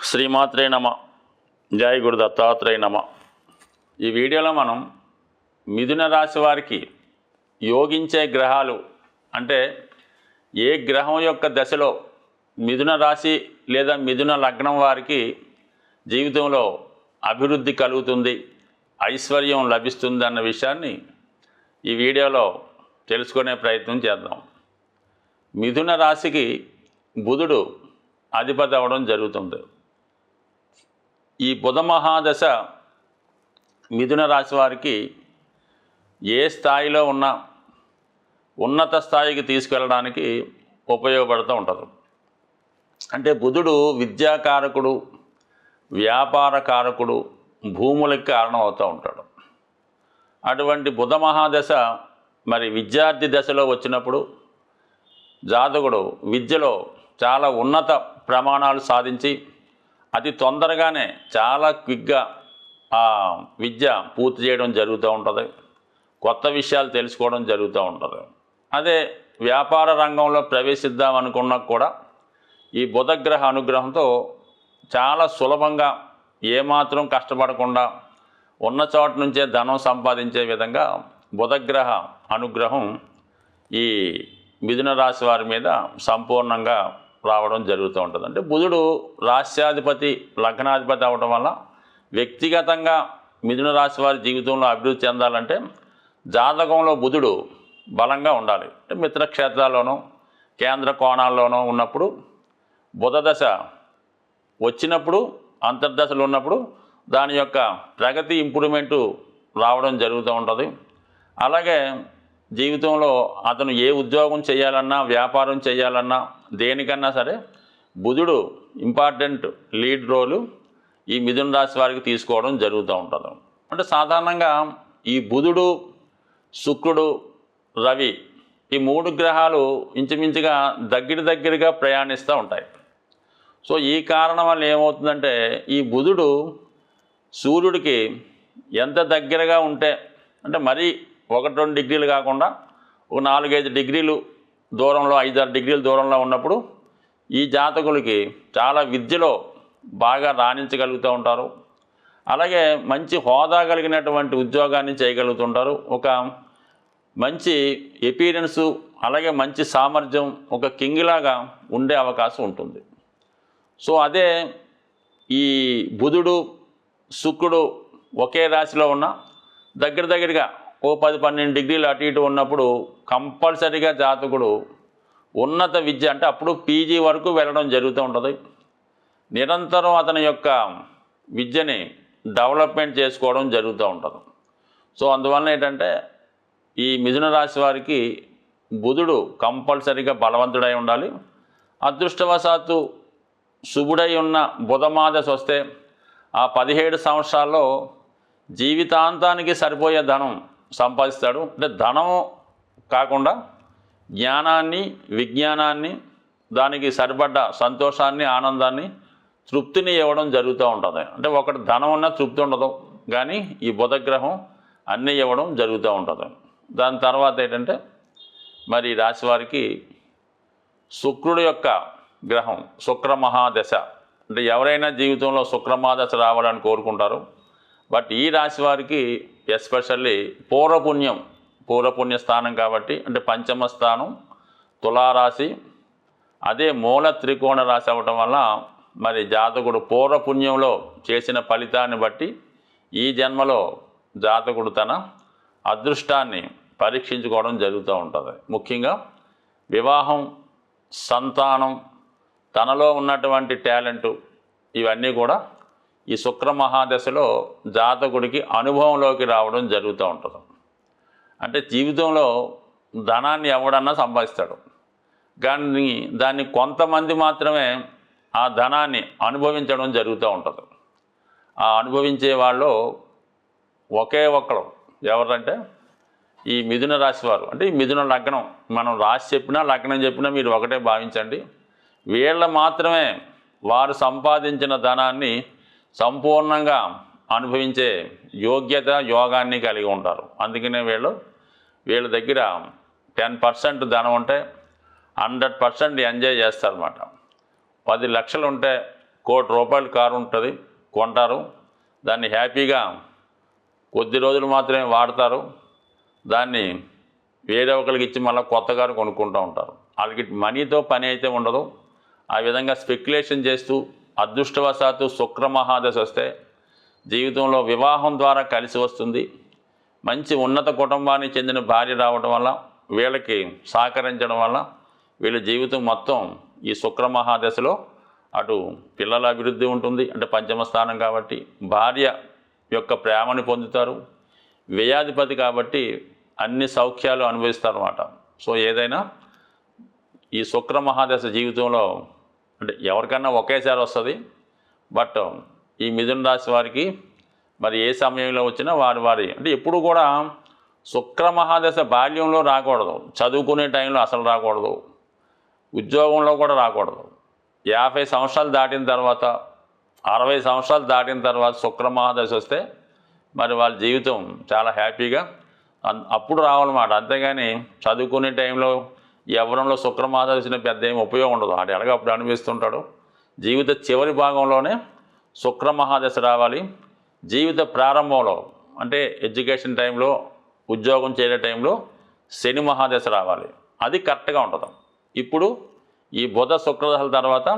శ్రీమాత్రే నమ. జై గురు దత్తాత్రేయ నమ. ఈ వీడియోలో మనం మిథున రాశి వారికి యోగించే గ్రహాలు అంటే ఏ గ్రహం యొక్క దశలో మిథున రాశి లేదా మిథున లగ్నం వారికి జీవితంలో అభివృద్ధి కలుగుతుంది, ఐశ్వర్యం లభిస్తుంది అన్న విషయాన్ని ఈ వీడియోలో తెలుసుకునే ప్రయత్నం చేద్దాం. మిథున రాశికి బుధుడు అధిపతి అవ్వడం జరుగుతుంది. ఈ బుధ మహాదశ మిథున రాశి వారికి ఏ స్థాయిలో ఉన్నా ఉన్నత స్థాయికి తీసుకెళ్ళడానికి ఉపయోగపడుతూ ఉంటుంది. అంటే బుధుడు విద్యాకారకుడు, వ్యాపారకారకుడు, భూములకు కారణం అవుతూ ఉంటాడు. అటువంటి బుధ మహాదశ మరి విద్యార్థి దశలో వచ్చినప్పుడు జాతకుడు విద్యలో చాలా ఉన్నత ప్రమాణాలు సాధించి అతి తొందరగానే చాలా క్విక్గా ఆ విద్య పూర్తి చేయడం జరుగుతూ ఉంటుంది. కొత్త విషయాలు తెలుసుకోవడం జరుగుతూ ఉంటుంది. అదే వ్యాపార రంగంలో ప్రవేశిద్దాం అనుకున్నా కూడా ఈ బుధగ్రహ అనుగ్రహంతో చాలా సులభంగా ఏమాత్రం కష్టపడకుండా ఉన్న చోట నుంచే ధనం సంపాదించే విధంగా బుధగ్రహ అనుగ్రహం ఈ మిథున రాశి వారి మీద సంపూర్ణంగా రావడం జరుగుతూ ఉంటుంది. అంటే బుధుడు రాశ్యాధిపతి, లగ్నాధిపతి అవడం వల్ల వ్యక్తిగతంగా మిథున రాశి వారి జీవితంలో అభివృద్ధి చెందాలంటే జాతకంలో బుధుడు బలంగా ఉండాలి. అంటే మిత్రక్షేత్రాల్లోనూ కేంద్ర కోణాల్లోనూ ఉన్నప్పుడు బుధ దశ వచ్చినప్పుడు, అంతర్దశలు ఉన్నప్పుడు దాని యొక్క ప్రగతి ఇంప్రూవ్మెంటు రావడం జరుగుతూ ఉంటుంది. అలాగే జీవితంలో అతను ఏ ఉద్యోగం చేయాలన్నా, వ్యాపారం చేయాలన్నా, దేనికన్నా సరే బుధుడు ఇంపార్టెంట్ లీడ్ రోలు ఈ మిథున రాశి వారికి తీసుకోవడం జరుగుతూ ఉంటుంది. అంటే సాధారణంగా ఈ బుధుడు, శుక్రుడు, రవి ఈ మూడు గ్రహాలు ఇంచుమించుగా దగ్గరగా ప్రయాణిస్తూ ఉంటాయి. సో ఈ కారణం వల్ల ఏమవుతుందంటే ఈ బుధుడు సూర్యుడికి ఎంత దగ్గరగా ఉంటే, అంటే మరీ 1-2 డిగ్రీలు కాకుండా ఒక 4-5 డిగ్రీలు దూరంలో, 5-6 డిగ్రీల దూరంలో ఉన్నప్పుడు ఈ జాతకులకి చాలా విద్యలో బాగా రాణించగలుగుతూ ఉంటారు. అలాగే మంచి హోదా కలిగినటువంటి ఉద్యోగాన్ని చేయగలుగుతుంటారు. ఒక మంచి ఎపీరెన్సు, అలాగే మంచి సామర్థ్యం, ఒక కింగ్లాగా ఉండే అవకాశం ఉంటుంది. సో అదే ఈ బుధుడు, శుక్రుడు ఒకే రాశిలో ఉన్న దగ్గరగా ఓ 10-12 డిగ్రీలు అటు ఇటు ఉన్నప్పుడు కంపల్సరీగా జాతకుడు ఉన్నత విద్య, అంటే అప్పుడు పీజీ వరకు వెళ్ళడం జరుగుతూ ఉంటుంది. నిరంతరం అతని యొక్క విద్యని డెవలప్మెంట్ చేసుకోవడం జరుగుతూ ఉంటుంది. సో అందువలన ఏంటంటే ఈ మిథున రాశి వారికి బుధుడు కంపల్సరీగా బలవంతుడై ఉండాలి. అదృష్టవశాత్తు శుభుడై ఉన్న బుధమాదశ వస్తే ఆ 17 సంవత్సరాల్లో జీవితాంతానికి సరిపోయే ధనం సంపాదిస్తాడు. అంటే ధనం కాకుండా జ్ఞానాన్ని, విజ్ఞానాన్ని, దానికి సరిపడ్డ సంతోషాన్ని, ఆనందాన్ని, తృప్తిని ఇవ్వడం జరుగుతూ ఉంటుంది. అంటే ఒకటి ధనం ఉన్న తృప్తి ఉండదు, కానీ ఈ బుధగ్రహం అన్నీ ఇవ్వడం జరుగుతూ ఉంటుంది. దాని తర్వాత ఏంటంటే మరి రాశి వారికి శుక్రుడు యొక్క గ్రహం శుక్ర మహాదశ, అంటే ఎవరైనా జీవితంలో శుక్ర మహాదశ రావాలని కోరుకుంటారు. బట్ ఈ రాశి వారికి ఎస్పెషల్లీ పూర్వపుణ్య స్థానం కాబట్టి, అంటే పంచమ స్థానం తులారాశి, అదే మూల త్రికోణ రాశి అవ్వటం వల్ల మరి జాతకుడు పూర్వపుణ్యంలో చేసిన ఫలితాన్ని బట్టి ఈ జన్మలో జాతకుడు తన అదృష్టాన్ని పరీక్షించుకోవడం జరుగుతూ ఉంటుంది. ముఖ్యంగా వివాహం, సంతానం, తనలో ఉన్నటువంటి టాలెంటు, ఇవన్నీ కూడా ఈ శుక్ర మహాదశలో జాతకుడికి అనుభవంలోకి రావడం జరుగుతూ ఉంటుంది. అంటే జీవితంలో ధనాన్ని ఎవడన్నా సంపాదిస్తాడు, కానీ దాన్ని కొంతమంది మాత్రమే ఆ ధనాన్ని అనుభవించడం జరుగుతూ ఉంటుంది. ఆ అనుభవించే వాళ్ళు ఒకే ఒక్కరు ఎవరంటే ఈ మిథున రాశి వారు. అంటే ఈ మిథున లగ్నం, మనం రాశి చెప్పినా లగ్నం చెప్పినా మీరు ఒకటే భావించండి. వీళ్ళ మాత్రమే వారు సంపాదించిన ధనాన్ని సంపూర్ణంగా అనుభవించే యోగ్యత, యోగాన్ని కలిగి ఉంటారు. అందుకనే వీళ్ళ దగ్గర 10% ధనం ఉంటే 100% ఎంజాయ్ చేస్తారన్నమాట. 10 లక్షలు ఉంటే ₹1,00,00,000 కారు ఉంటుంది, కొంటారు. దాన్ని హ్యాపీగా కొద్ది రోజులు మాత్రమే వాడతారు. దాన్ని వేరే ఒకరికి ఇచ్చి మళ్ళీ కొత్త కారు కొనుక్కుంటూ ఉంటారు. వాళ్ళకి మనీతో పని అయితే ఉండదు. ఆ విధంగా స్పెక్యులేషన్ చేస్తూ అదృష్టవశాత్తు శుక్ర మహాదశ వస్తే జీవితంలో వివాహం ద్వారా కలిసి వస్తుంది. మంచి ఉన్నత కుటుంబానికి చెందిన భార్య రావడం వల్ల, వీళ్ళకి సహకరించడం వల్ల వీళ్ళ జీవితం మొత్తం ఈ శుక్ర మహాదశలో అటు పిల్లల అభివృద్ధి ఉంటుంది, అంటే పంచమ స్థానం కాబట్టి భార్య యొక్క ప్రేమని పొందుతారు. వ్యయాధిపతి కాబట్టి అన్ని సౌఖ్యాలు అనుభవిస్తారు అన్నమాట. సో ఏదైనా ఈ శుక్ర మహాదశ జీవితంలో అంటే ఎవరికన్నా ఒకేసారి వస్తుంది. బట్ ఈ మిథున రాశి వారికి మరి ఏ సమయంలో వచ్చినా వారి అంటే ఎప్పుడు కూడా శుక్ర మహాదశ బాల్యంలో రాకూడదు, చదువుకునే టైంలో అసలు రాకూడదు, ఉద్యోగంలో కూడా రాకూడదు. 50 సంవత్సరాలు దాటిన తర్వాత, 60 సంవత్సరాలు దాటిన తర్వాత శుక్ర మహాదశ వస్తే మరి వాళ్ళ జీవితం చాలా హ్యాపీగా అప్పుడు రావాలన్నమాట. అంతేగాని చదువుకునే టైంలో యవ్వనంలో శుక్ర మహాదశ వచ్చిన పెద్ద ఏమి ఉపయోగం ఉండదు. ఆడు ఎలాగో అప్పుడు అనిపిస్తుంటాడు. జీవిత చివరి భాగంలోనే శుక్ర మహాదశ రావాలి. జీవిత ప్రారంభంలో అంటే ఎడ్యుకేషన్ టైంలో, ఉద్యోగం చేసే టైంలో శని మహాదశ రావాలి. అది కరెక్ట్గా ఉంటుంది. ఇప్పుడు ఈ బుధ శుక్రదశల తర్వాత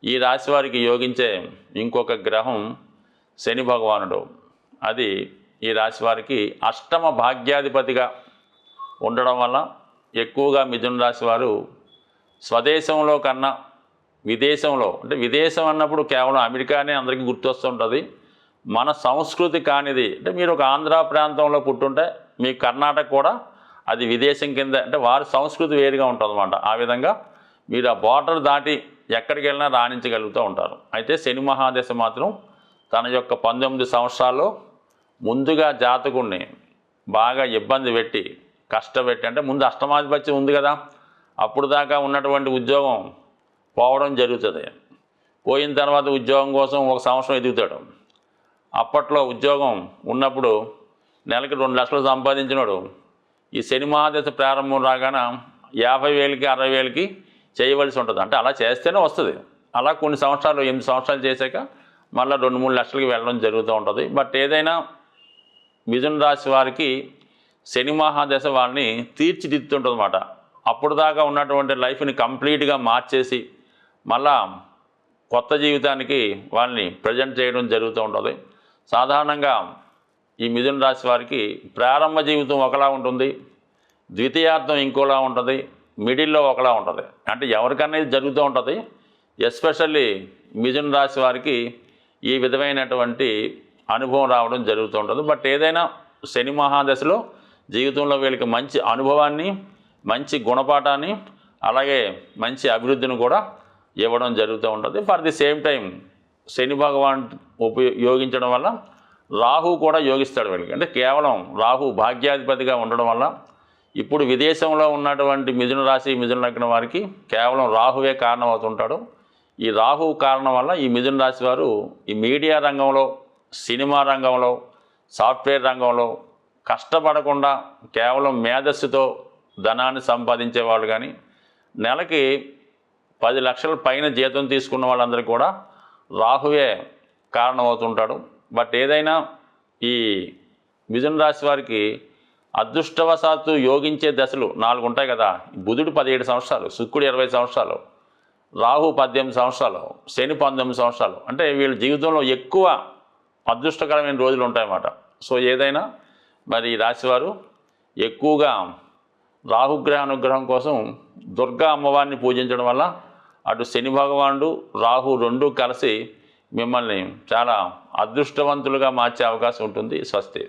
ఈ రాశి వారికి యోగించే ఇంకొక గ్రహం శని భగవానుడు. అది ఈ రాశి వారికి అష్టమ భాగ్యాధిపతిగా ఉండడం వల్ల ఎక్కువగా మిథున రాశి వారు స్వదేశంలో కన్నా విదేశంలో, అంటే విదేశం అన్నప్పుడు కేవలం అమెరికానే అందరికీ గుర్తొస్తుంటుంది. మన సంస్కృతి కానిది అంటే మీరు ఒక ఆంధ్ర ప్రాంతంలో పుట్టుంటే మీ కర్ణాటక కూడా అది విదేశం కింద, అంటే వారి సంస్కృతి వేరుగా ఉంటుంది అన్నమాట. ఆ విధంగా మీరు ఆ బార్డర్ దాటి ఎక్కడికి వెళ్ళినా రాణించగలుగుతూ ఉంటారు. అయితే శని మహాదశ మాత్రం తన యొక్క 19 సంవత్సరాల్లో ముందుగా జాతకుడిని బాగా ఇబ్బంది పెట్టి కష్టపెట్టి, అంటే ముందు అష్టమాధిపత్యం ఉంది కదా, అప్పుడు దాకా ఉన్నటువంటి ఉద్యోగం పోవడం జరుగుతుంది. పోయిన తర్వాత ఉద్యోగం కోసం 1 సంవత్సరం ఎదుగుతాడు. అప్పట్లో ఉద్యోగం ఉన్నప్పుడు నెలకి 2 లక్షలు సంపాదించినాడు ఈ శని మహాదశ ప్రారంభం రాగానే 50,000కి 60,000కి చేయవలసి ఉంటుంది. అంటే అలా చేస్తేనే వస్తుంది. అలా కొన్ని సంవత్సరాలు 8 సంవత్సరాలు చేశాక మళ్ళీ 2-3 లక్షలకి వెళ్ళడం జరుగుతూ ఉంటుంది. బట్ ఏదైనా మిథున రాశి వారికి శని మహాదశ వాళ్ళని తీర్చిదిద్దుతుంటుంది అన్నమాట. అప్పుడు దాకా ఉన్నటువంటి లైఫ్ని కంప్లీట్గా మార్చేసి మళ్ళా కొత్త జీవితానికి వాళ్ళని ప్రజెంట్ చేయడం జరుగుతూ ఉంటుంది. సాధారణంగా ఈ మిథున రాశి వారికి ప్రారంభ జీవితం ఒకలా ఉంటుంది, ద్వితీయార్థం ఇంకోలా ఉంటుంది, మిడిల్లో ఒకలా ఉంటుంది. అంటే ఎవరికన్నా ఇది జరుగుతూ ఉంటుంది. ఎస్పెషల్లీ మిథున రాశి వారికి ఈ విధమైనటువంటి అనుభవం రావడం జరుగుతూ ఉంటుంది. బట్ ఏదైనా శని మహాదశలో జీవితంలో వీళ్ళకి మంచి అనుభవాన్ని, మంచి గుణపాఠాన్ని, అలాగే మంచి అభివృద్ధిని కూడా ఇవ్వడం జరుగుతూ ఉంటుంది. ఫర్ ది సేమ్ టైం శని భగవాన్ ఉపయోగించడం వల్ల రాహు కూడా యోగిస్తాడు వీళ్ళకి. అంటే కేవలం రాహు భాగ్యాధిపతిగా ఉండడం వల్ల ఇప్పుడు విదేశంలో ఉన్నటువంటి మిథున రాశి, మిథున లగ్నం వారికి కేవలం రాహువే కారణం అవుతుంటాడు. ఈ రాహు కారణం వల్ల ఈ మిథున రాశి వారు ఈ మీడియా రంగంలో, సినిమా రంగంలో, సాఫ్ట్వేర్ రంగంలో కష్టపడకుండా కేవలం మేధస్సుతో ధనాన్ని సంపాదించేవాళ్ళు, కానీ నెలకి 10 లక్షల పైన జీతం తీసుకున్న వాళ్ళందరికీ కూడా రాహువే కారణమవుతుంటాడు. బట్ ఏదైనా ఈ మిథున రాశి వారికి అదృష్టవశాత్తు యోగించే దశలు 4 ఉంటాయి కదా. బుధుడు 17 సంవత్సరాలు, శుక్రుడు 20 సంవత్సరాలు, రాహు 18 సంవత్సరాలు, శని 19 సంవత్సరాలు. అంటే వీళ్ళ జీవితంలో ఎక్కువ అదృష్టకరమైన రోజులు ఉంటాయన్నమాట. సో ఏదైనా మరి ఈ రాశివారు ఎక్కువగా రాహుగ్రహ అనుగ్రహం కోసం దుర్గా అమ్మవారిని పూజించడం వల్ల అటు శని భగవానుడు, రాహు 2 కలిసి మిమ్మల్ని చాలా అదృష్టవంతులుగా మార్చే అవకాశం ఉంటుంది. స్వస్తి.